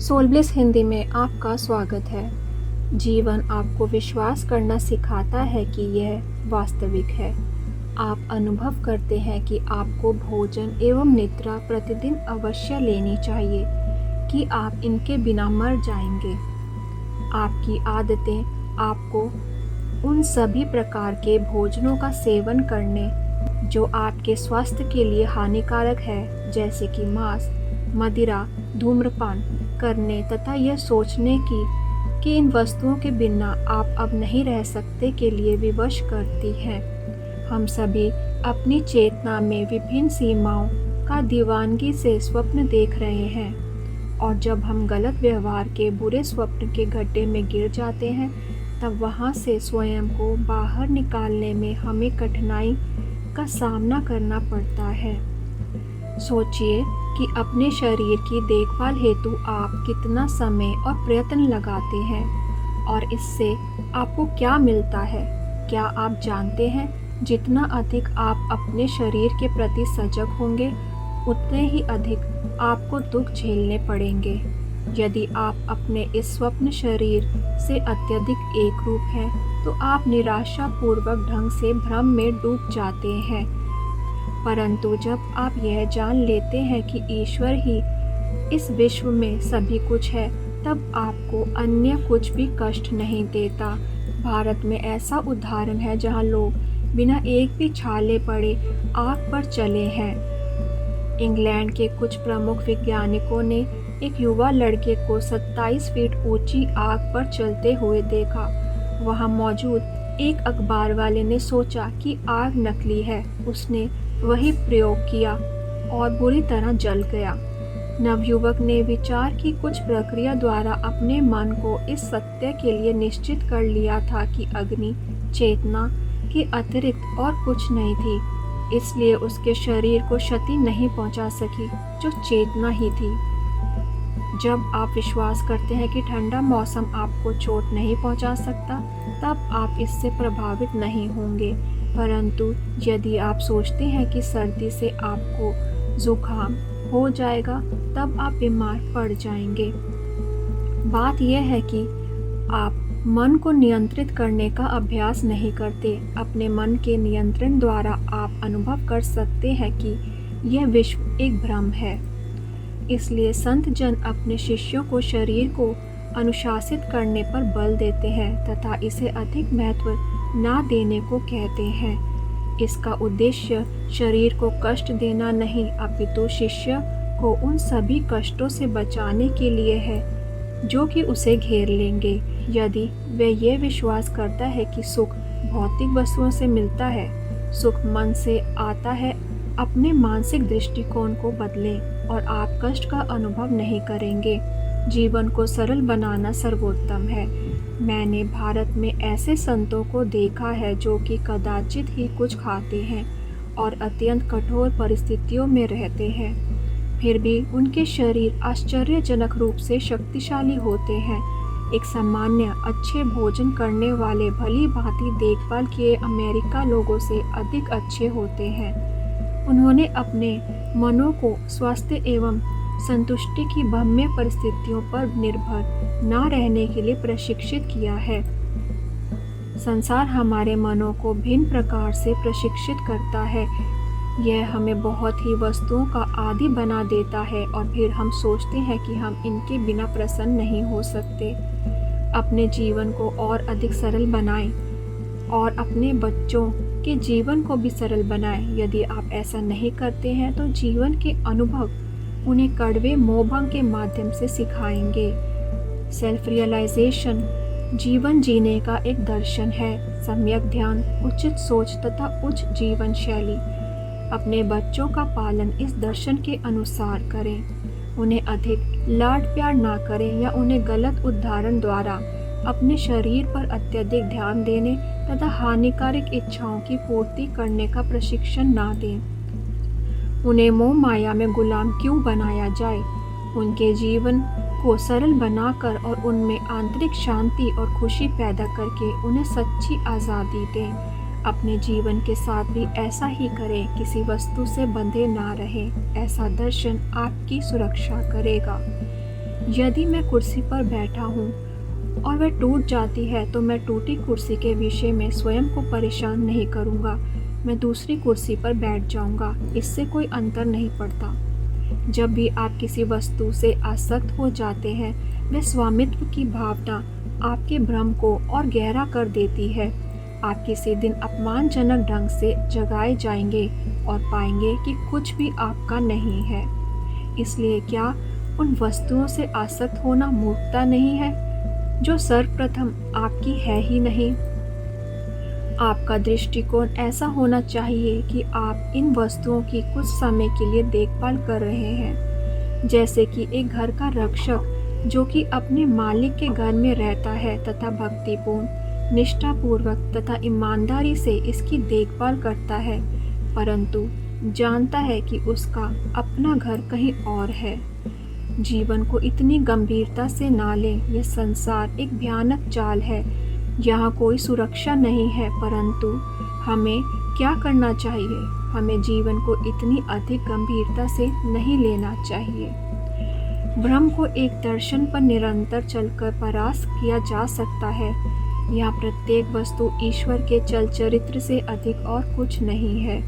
सोलब्लिस हिंदी में आपका स्वागत है। जीवन आपको विश्वास करना सिखाता है कि यह वास्तविक है। आप अनुभव करते हैं कि आपको भोजन एवं निद्रा प्रतिदिन अवश्य लेनी चाहिए, कि आप इनके बिना मर जाएंगे। आपकी आदतें आपको उन सभी प्रकार के भोजनों का सेवन करने जो आपके स्वास्थ्य के लिए हानिकारक है, जैसे कि मांस, मदिरा, धूम्रपान करने तथा यह सोचने की कि इन वस्तुओं के बिना आप अब नहीं रह सकते के लिए विवश करती हैं। हम सभी अपनी चेतना में विभिन्न सीमाओं का दीवानगी से स्वप्न देख रहे हैं, और जब हम गलत व्यवहार के बुरे स्वप्न के गड्ढे में गिर जाते हैं, तब वहां से स्वयं को बाहर निकालने में हमें कठिनाई का सामना करना पड़ता है। सोचिए कि अपने शरीर की देखभाल हेतु आप कितना समय और प्रयत्न लगाते हैं, और इससे आपको क्या मिलता है। क्या आप जानते हैं, जितना अधिक आप अपने शरीर के प्रति सजग होंगे, उतने ही अधिक आपको दुख झेलने पड़ेंगे। यदि आप अपने इस स्वप्न शरीर से अत्यधिक एकरूप हैं, तो आप निराशापूर्वक ढंग से भ्रम में डूब जाते हैं। परंतु जब आप यह जान लेते हैं कि ईश्वर ही इस विश्व में सभी कुछ है, तब आपको अन्य कुछ भी कष्ट नहीं देता। भारत में ऐसा उदाहरण है जहां लोग बिना एक भी छाले पड़े आग पर चले हैं। इंग्लैंड के कुछ प्रमुख वैज्ञानिकों ने एक युवा लड़के को 27 फीट ऊंची आग पर चलते हुए देखा। वहां मौजूद एक अखबार वाले ने सोचा कि आग नकली है। उसने वही प्रयोग किया और बुरी तरह जल गया। नवयुवक ने विचार की कुछ प्रक्रिया द्वारा अपने मन को इस सत्य के लिए निश्चित कर लिया था कि अग्नि चेतना के अतिरिक्त और कुछ नहीं थी, इसलिए उसके शरीर को क्षति नहीं पहुंचा सकी जो चेतना ही थी। जब आप विश्वास करते हैं कि ठंडा मौसम आपको चोट नहीं पहुंचा सकता, तब आप इससे प्रभावित नहीं होंगे। परंतु यदि आप सोचते हैं कि सर्दी से आपको जुकाम हो जाएगा, तब आप बीमार पड़ जाएंगे। बात यह है कि आप मन को नियंत्रित करने का अभ्यास नहीं करते। अपने मन के नियंत्रण द्वारा आप अनुभव कर सकते हैं कि यह विश्व एक भ्रम है। इसलिए संत जन अपने शिष्यों को शरीर को अनुशासित करने पर बल देते हैं तथा इसे अधिक महत्व ना देने को कहते हैं। इसका उद्देश्य शरीर को कष्ट देना नहीं, अपितु शिष्य को उन सभी कष्टों से बचाने के लिए है जो कि उसे घेर लेंगे। यदि वह यह विश्वास करता है कि सुख भौतिक वस्तुओं से मिलता है, सुख मन से आता है, अपने मानसिक दृष्टिकोण को बदलें और आप कष्ट का अनुभव नहीं करेंगे। जीवन को सरल बनाना सर्वोत्तम है। मैंने भारत में ऐसे संतों को देखा है जो कि कदाचित ही कुछ खाते हैं और अत्यंत कठोर परिस्थितियों में रहते हैं, फिर भी उनके शरीर आश्चर्यजनक रूप से शक्तिशाली होते हैं। एक सामान्य अच्छे भोजन करने वाले भली भांति देखभाल किए अमेरिका लोगों से अधिक अच्छे होते हैं। उन्होंने अपने मनों को स्वास्थ्य एवं संतुष्टि की भम्य परिस्थितियों पर निर्भर न रहने के लिए प्रशिक्षित किया है। संसार हमारे मनों को भिन्न प्रकार से प्रशिक्षित करता है। यह हमें बहुत ही वस्तुओं का आदी बना देता है और फिर हम सोचते हैं कि हम इनके बिना प्रसन्न नहीं हो सकते। अपने जीवन को और अधिक सरल बनाएं और अपने बच्चों के जीवन को भी सरल बनाएं। यदि आप ऐसा नहीं करते हैं तो जीवन के अनुभव उन्हें कड़वे मोहभंग के माध्यम से सिखाएंगे। सेल्फ रियलाइजेशन जीवन जीने का एक दर्शन है। सम्यक ध्यान, उचित सोच तथा उच्च जीवन शैली। अपने बच्चों का पालन इस दर्शन के अनुसार करें। उन्हें अधिक लाड प्यार ना करें या उन्हें गलत उदाहरण द्वारा अपने शरीर पर अत्यधिक ध्यान देने तथा हानिकारक इच्छाओं की पूर्ति करने का प्रशिक्षण ना दें। उन्हें मोह माया में गुलाम क्यों बनाया जाए। उनके जीवन को सरल बनाकर और उनमें आंतरिक शांति और खुशी पैदा करके उन्हें सच्ची आज़ादी दें। अपने जीवन के साथ भी ऐसा ही करें, किसी वस्तु से बंधे ना रहें। ऐसा दर्शन आपकी सुरक्षा करेगा। यदि मैं कुर्सी पर बैठा हूँ और वह टूट जाती है तो मैं टूटी कुर्सी के विषय में स्वयं को परेशान नहीं करूँगा, मैं दूसरी कुर्सी पर बैठ जाऊँगा। इससे कोई अंतर नहीं पड़ता। जब भी आप किसी वस्तु से आसक्त हो जाते हैं, वह स्वामित्व की भावना आपके भ्रम को और गहरा कर देती है। आप किसी दिन अपमानजनक ढंग से जगाए जाएंगे और पाएंगे कि कुछ भी आपका नहीं है। इसलिए क्या उन वस्तुओं से आसक्त होना मूर्खता नहीं है, जो सर्वप्रथम आपकी है ही नहीं? आपका दृष्टिकोण ऐसा होना चाहिए कि आप इन वस्तुओं की कुछ समय के लिए देखभाल कर रहे हैं, जैसे कि एक घर का रक्षक जो कि अपने मालिक के घर में रहता है तथा भक्तिपूर्ण, निष्ठापूर्वक तथा ईमानदारी से इसकी देखभाल करता है, परंतु जानता है कि उसका अपना घर कहीं और है। जीवन को इतनी गंभीरता से ना लें। यह संसार एक भयानक जाल है। यहाँ कोई सुरक्षा नहीं है, परंतु हमें क्या करना चाहिए? हमें जीवन को इतनी अधिक गंभीरता से नहीं लेना चाहिए। भ्रम को एक दर्शन पर निरंतर चलकर परास्त किया जा सकता है। यहाँ प्रत्येक वस्तु ईश्वर के चरित्र से अधिक और कुछ नहीं है।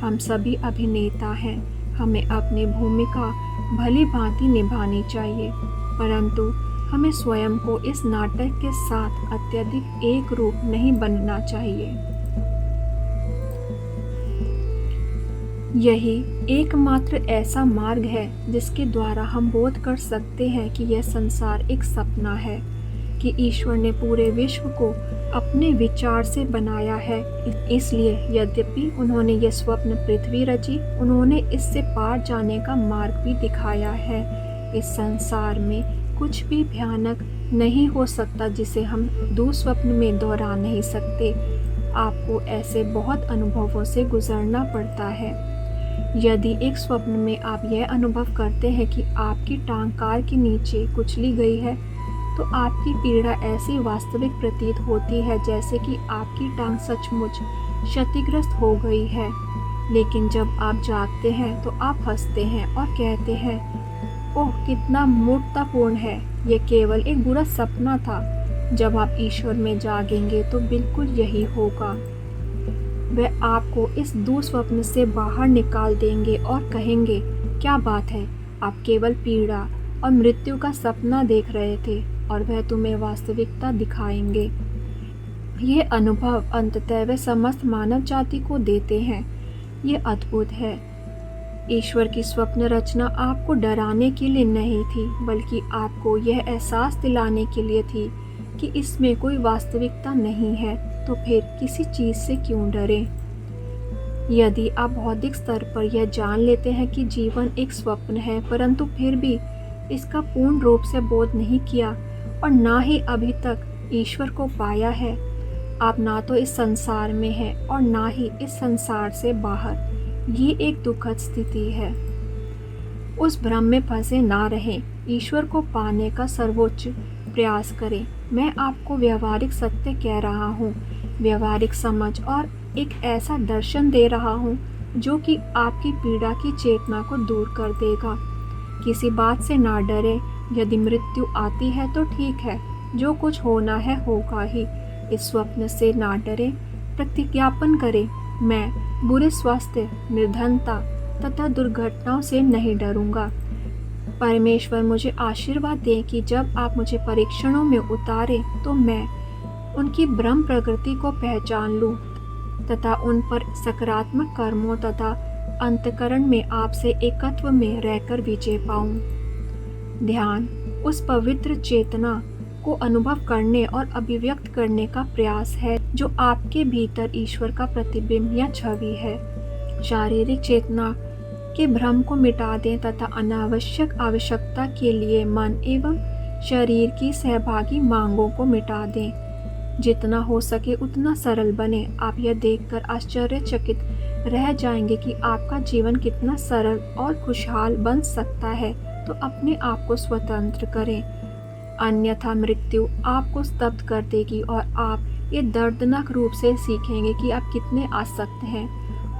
हम सभी अभिनेता हैं। हमें अपनी भूमिका भली भांति निभानी चाहिए, परंतु हमें स्वयं को इस नाटक के साथ अत्यधिक एक रूप नहीं बनना चाहिए। यही एकमात्र ऐसा मार्ग है जिसके द्वारा हम बोध कर सकते हैं कि यह संसार एक सपना है, कि ईश्वर ने पूरे विश्व को अपने विचार से बनाया है। इसलिए यद्यपि उन्होंने यह स्वप्न पृथ्वी रची, उन्होंने इससे पार जाने का मार्ग भी दिखाया है। इस संसार में कुछ भी भयानक नहीं हो सकता जिसे हम दुःस्वप्न में दोहरा नहीं सकते। आपको ऐसे बहुत अनुभवों से गुजरना पड़ता है। यदि एक स्वप्न में आप यह अनुभव करते हैं कि आपकी टांग कार के नीचे कुचली गई है, तो आपकी पीड़ा ऐसी वास्तविक प्रतीत होती है जैसे कि आपकी टांग सचमुच क्षतिग्रस्त हो गई है। लेकिन जब आप जागते हैं तो आप हंसते हैं और कहते हैं, ओह कितना मूर्खतापूर्ण है, यह केवल एक बुरा सपना था। जब आप ईश्वर में जागेंगे तो बिल्कुल यही होगा। वह आपको इस दुःस्वप्न से बाहर निकाल देंगे और कहेंगे, क्या बात है, आप केवल पीड़ा और मृत्यु का सपना देख रहे थे, और वह तुम्हें वास्तविकता दिखाएंगे। यह अनुभव अंततः वे समस्त मानव जाति को देते हैं। यह अद्भुत है। ईश्वर की स्वप्न रचना आपको डराने के लिए नहीं थी, बल्कि आपको यह एहसास दिलाने के लिए थी कि इसमें कोई वास्तविकता नहीं है। तो फिर किसी चीज़ से क्यों डरें? यदि आप बौद्धिक स्तर पर यह जान लेते हैं कि जीवन एक स्वप्न है, परंतु फिर भी इसका पूर्ण रूप से बोध नहीं किया और ना ही अभी तक ईश्वर को पाया है, आप ना तो इस संसार में हैं और ना ही इस संसार से बाहर। ये एक दुखद स्थिति है। उस भ्रम में फंसे ना रहें। ईश्वर को पाने का सर्वोच्च प्रयास करें। मैं आपको व्यवहारिक सत्य कह रहा हूँ, व्यवहारिक समझ और एक ऐसा दर्शन दे रहा हूँ जो कि आपकी पीड़ा की चेतना को दूर कर देगा। किसी बात से ना डरे। यदि मृत्यु आती है तो ठीक है, जो कुछ होना है होगा ही। इस स्वप्न से ना डरे। प्रतिज्ञापन करें, मैं बुरे स्वास्थ्य, निर्धनता तथा दुर्घटनाओं से नहीं डरूंगा। परमेश्वर मुझे आशीर्वाद दें कि जब आप मुझे परीक्षणों में उतारें तो मैं उनकी ब्रह्म प्रकृति को पहचान लूं तथा उन पर सकारात्मक कर्मों तथा अंतकरण में आपसे एकत्व में रहकर विजय पाऊं। ध्यान उस पवित्र चेतना को अनुभव करने और अभिव्यक्त करने का प्रयास है जो आपके भीतर ईश्वर का प्रतिबिंब या छवि है। शारीरिक चेतना के भ्रम को मिटा दें तथा अनावश्यक आवश्यकता के लिए मन एवं शरीर की सहभागी मांगों को मिटा दें। जितना हो सके उतना सरल बने। आप यह देखकर आश्चर्यचकित रह जाएंगे कि आपका जीवन कितना सरल और खुशहाल बन सकता है। तो अपने आप को स्वतंत्र करें, अन्यथा मृत्यु आपको स्तब्ध कर देगी और आप ये दर्दनाक रूप से सीखेंगे कि आप कितने आसक्त हैं।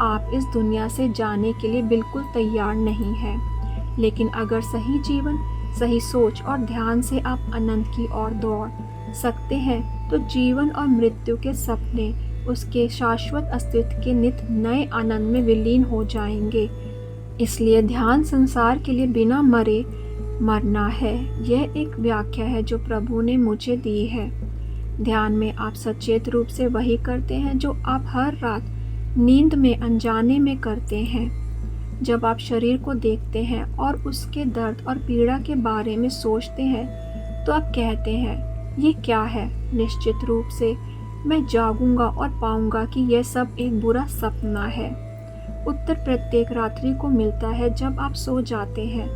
आप इस दुनिया से जाने के लिए बिल्कुल तैयार नहीं हैं, लेकिन अगर सही जीवन सही सोच और ध्यान से आप अनंत की ओर दौड़ सकते हैं, तो जीवन और मृत्यु के सपने उसके शाश्वत अस्तित्व के नित नए आनंद में विलीन हो जाएंगे। इसलिए ध्यान संसार के लिए बिना मरे मरना है। यह एक व्याख्या है जो प्रभु ने मुझे दी है। ध्यान में आप सचेत रूप से वही करते हैं जो आप हर रात नींद में अनजाने में करते हैं। जब आप शरीर को देखते हैं और उसके दर्द और पीड़ा के बारे में सोचते हैं, तो आप कहते हैं, ये क्या है? निश्चित रूप से मैं जागूंगा और पाऊंगा कि यह सब एक बुरा सपना है। उत्तर प्रत्येक रात्रि को मिलता है जब आप सो जाते हैं।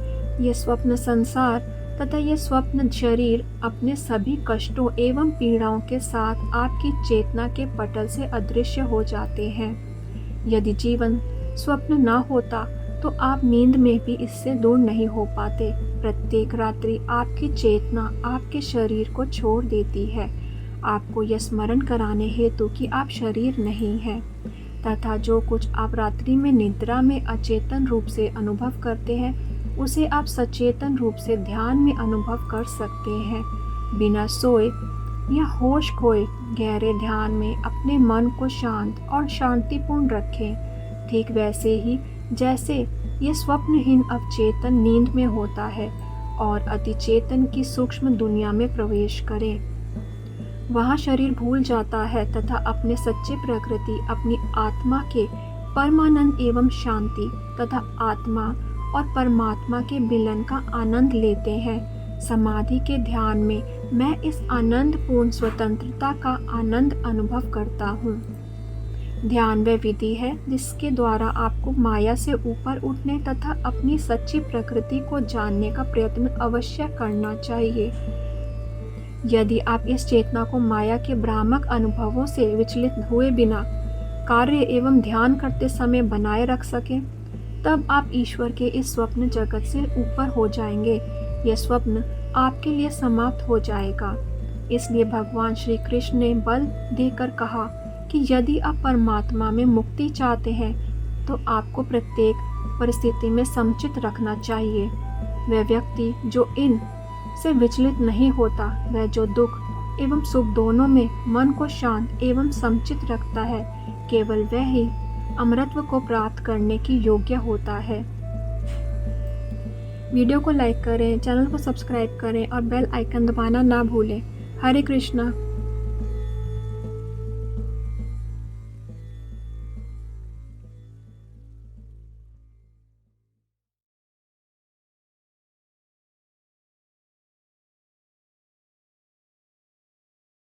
यह स्वप्न संसार तथा यह स्वप्न शरीर अपने सभी कष्टों एवं पीड़ाओं के साथ आपकी चेतना के पटल से अदृश्य हो जाते हैं। यदि जीवन स्वप्न ना होता तो आप नींद में भी इससे दूर नहीं हो पाते। प्रत्येक रात्रि आपकी चेतना आपके शरीर को छोड़ देती है, आपको यह स्मरण कराने हेतु कि आप शरीर नहीं हैं, तथा जो कुछ आप रात्रि में निद्रा में अचेतन रूप से अनुभव करते हैं, उसे आप सचेतन रूप से ध्यान में अनुभव कर सकते हैं। बिना सोए या होश खोए गहरे ध्यान में अपने मन को शांत और शांतिपूर्ण रखें, ठीक वैसे ही जैसे ये स्वप्नहीन अवचेतन नींद में होता है और अतिचेतन की सूक्ष्म दुनिया में प्रवेश करे। वहाँ शरीर भूल जाता है तथा अपने सच्चे प्रकृति अपनी आत्मा के परमानंद एवं शांति तथा आत्मा और परमात्मा के मिलन का आनंद लेते हैं। समाधि के ध्यान में मैं इस आनंदपूर्ण स्वतंत्रता का आनंद अनुभव करता हूँ। ध्यान वह विधि है जिसके द्वारा आपको माया से ऊपर उठने तथा अपनी सच्ची प्रकृति को जानने का प्रयत्न अवश्य करना चाहिए। यदि आप इस चेतना को माया के भ्रामक अनुभवों से विचलित हुए बिना कार्य एवं ध्यान करते समय बनाए रख सकें, तब आप ईश्वर के इस स्वप्न जगत से ऊपर हो जाएंगे। यह स्वप्न आपके लिए समाप्त हो जाएगा। इसलिए भगवान श्री कृष्ण ने बल देकर कहा कि यदि आप परमात्मा में मुक्ति चाहते हैं, तो आपको प्रत्येक परिस्थिति में समचित रखना चाहिए। वह व्यक्ति जो इन से विचलित नहीं होता, वह जो दुख एवं सुख दोनों में मन को शांत एवं समचित रखता है, केवल वह ही अमरत्व को प्राप्त करने की योग्य होता है। वीडियो को लाइक करें, चैनल को सब्सक्राइब करें और बेल आइकन दबाना ना भूलें। हरे कृष्णा।